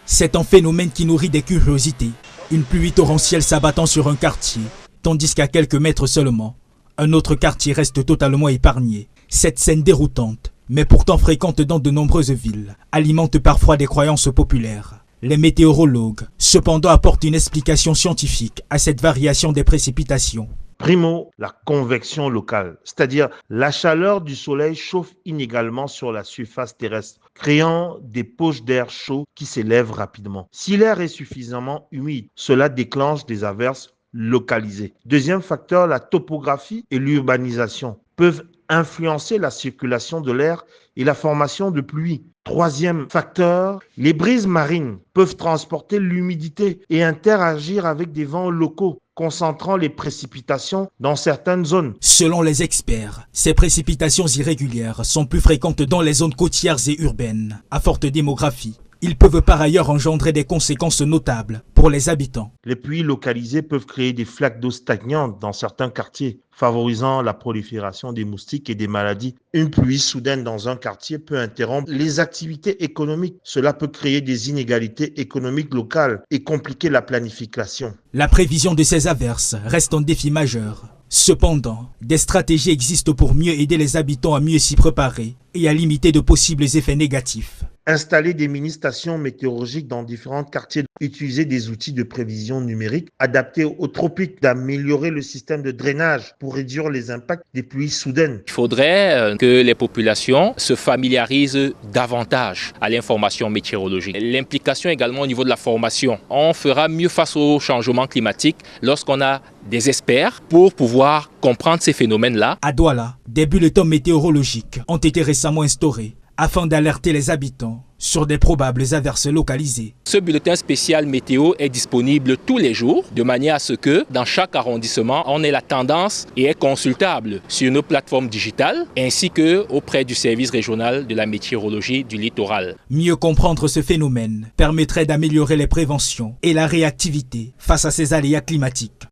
C'est un phénomène qui nourrit des curiosités. Une pluie torrentielle s'abattant sur un quartier, tandis qu'à quelques mètres seulement, un autre quartier reste totalement épargné. Cette scène déroutante, mais pourtant fréquente dans de nombreuses villes, alimente parfois des croyances populaires. Les météorologues, cependant, apportent une explication scientifique à cette variation des précipitations. Primo, la convection locale, c'est-à-dire la chaleur du soleil chauffe inégalement sur la surface terrestre, créant des poches d'air chaud qui s'élèvent rapidement. Si l'air est suffisamment humide, cela déclenche des averses localisées. Deuxième facteur, la topographie et l'urbanisation peuvent influencer la circulation de l'air et la formation de pluie. Troisième facteur, les brises marines peuvent transporter l'humidité et interagir avec des vents locaux, concentrant les précipitations dans certaines zones. Selon les experts, ces précipitations irrégulières sont plus fréquentes dans les zones côtières et urbaines, à forte démographie. Ils peuvent par ailleurs engendrer des conséquences notables pour les habitants. Les pluies localisées peuvent créer des flaques d'eau stagnantes dans certains quartiers, favorisant la prolifération des moustiques et des maladies. Une pluie soudaine dans un quartier peut interrompre les activités économiques. Cela peut créer des inégalités économiques locales et compliquer la planification. La prévision de ces averses reste un défi majeur. Cependant, des stratégies existent pour mieux aider les habitants à mieux s'y préparer et à limiter de possibles effets négatifs. Installer des mini-stations météorologiques dans différents quartiers, utiliser des outils de prévision numérique adaptés aux tropiques, d'améliorer le système de drainage pour réduire les impacts des pluies soudaines. Il faudrait que les populations se familiarisent davantage à l'information météorologique. L'implication également au niveau de la formation. On fera mieux face au changement climatique lorsqu'on a des experts pour pouvoir comprendre ces phénomènes-là. À Douala, des bulletins météorologiques ont été récemment instaurés afin d'alerter les habitants sur des probables averses localisées. Ce bulletin spécial météo est disponible tous les jours, de manière à ce que dans chaque arrondissement, on ait la tendance et est consultable sur nos plateformes digitales, ainsi qu'auprès du service régional de la météorologie du littoral. Mieux comprendre ce phénomène permettrait d'améliorer les préventions et la réactivité face à ces aléas climatiques.